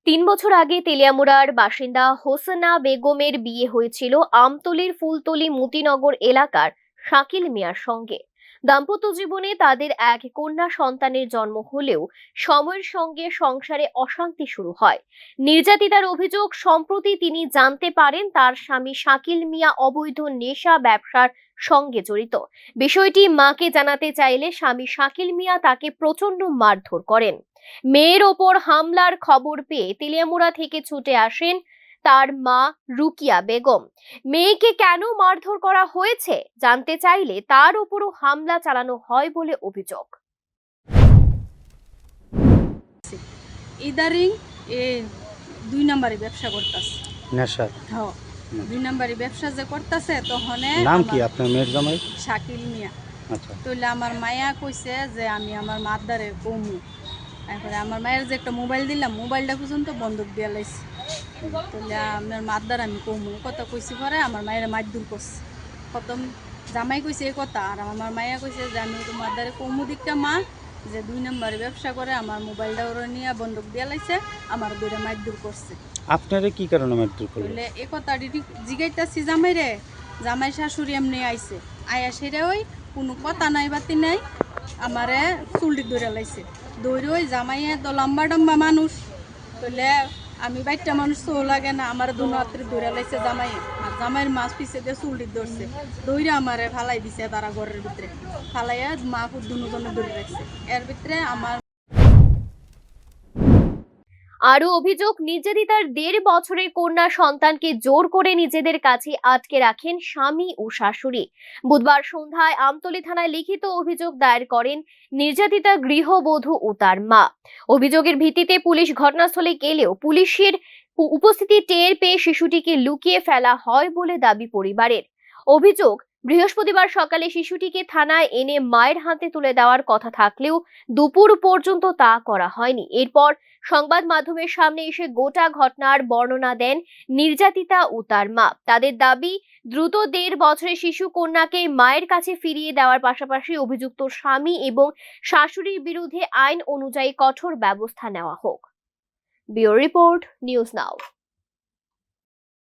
৩ বছর আগে তেলিয়ামুড়ার বাসিন্দা হোসনা বেগমের বিয়ে হয়েছিল আমতলীর ফুলতলী মতিনগর এলাকার শাকিল মিয়ার সঙ্গে। দাম্পত্য জীবনে তাদের এক কন্যা সন্তানের জন্ম হলেও সময়ের সঙ্গে সংসারে অশান্তি শুরু হয়। নির্যাতিতার অভিযোগ, সম্প্রতি তিনি জানতে পারেন তার স্বামী শাকিল মিয়া অবৈধ নেশা ব্যবসার সঙ্গে জড়িত। বিষয়টি মাকে জানাতে চাইলে স্বামী শাকিল মিয়া তাকে প্রচন্ড মারধর করেন। মেয়ের ওপর হামলার খবর পেয়ে তেলিয়ামুড়া থেকে ছুটে আসেন তার মা রুকিয়া বেগম। মেয়েকে কেন মারধর করা হয়েছে জানতে চাইলে তার উপরও হামলা চালানো হয় বলে অভিযোগ। ইদারিং এ ২ নাম্বারে ব্যবসা করতেছে নেশা। হ্যাঁ, ২ নাম্বারে ব্যবসা যে করতেছে তখন নাম কি আপনার মেয়ের জামাই? শাকিল মিয়া। আচ্ছা, তাহলে আমার মায়া কইছে যে আমি আমার মাদারে কমু। তারপরে আমার মায়ের যে একটা মোবাইল দিলাম, মোবাইলটা পর্যন্ত বন্ধক দিয়ে লাইছে। তাহলে আমার মাদার আমি কমু কথা কইছি, পরে আমার মায়ের মারধর করছে। প্রথম জামাই কইছে এই কথা, আর আমার মায়া কইছে যে আমি তো মাদারে কমু দিকটা মা, যে ২ নাম্বারে ব্যবসা করে আমার মোবাইলটা ওরা নিয়ে বন্ধক দিয়ে লাইছে, আমার দুইটা মারধর করছে। আপনারে কি কারণে মারধর করলো? বলে এই কথা জিগাইতাছি জামাই রে, জামাই শাশুড়ি এমনি আইছে, আয়া সেরে ওই কোনো কথা নাই বাতি নাই, আমারে চুলটি ধরে লাইছে। দৌড়ে ওই জামাইয়ে তো লম্বা টম্বা মানুষ, বলে আমি বাইরটা মানুষ তো লাগে না, আমার দুনাত্রে ধরে লাইছে জামাইয়ে, আর জামাইয়ের মাছ পিছে দিয়ে চুলটি ধরছে, দৌড়ে আমারে ফালাই দিছে তারা ঘরের ভিতরে, ফালাইয়া মা পুত দুজনে ধরে রাখছে। এর ভিতরে আমার আরও অভিযোগ, নির্যাতিতার ১.৫ বছরের কন্যা সন্তানকে জোর করে নিজেদের কাছে আটকে রাখেন স্বামী ও শাশুড়ি। বুধবার সন্ধ্যায় আমতলী থানায় লিখিত অভিযোগ দায়ের করেন নির্যাতিতা গৃহবধূ ও তার মা। অভিযোগের ভিত্তিতে পুলিশ ঘটনাস্থলে গেলেও পুলিশের উপস্থিতি টের পেয়ে শিশুটিকে লুকিয়ে ফেলা হয় বলে দাবি পরিবারের। অভিযোগ, বৃহস্পতিবার সকালে শিশুটিকে থানায় এনে মায়ের হাতে তুলে দেওয়ার কথা থাকলেও দুপুর পর্যন্ত তা করা হয়নি। এরপর সংবাদ মাধ্যমের সামনে এসে গোটা ঘটনার বর্ণনা দেন নির্যাতিতা ও তার মা। তাদের দাবি, দ্রুত ১.৫ বছরের শিশু কন্যাকে মায়ের কাছে ফিরিয়ে দেওয়ার পাশাপাশি অভিযুক্ত স্বামী এবং শাশুড়ির বিরুদ্ধে আইন অনুযায়ী কঠোর ব্যবস্থা নেওয়া হোক। Bureau report, news now.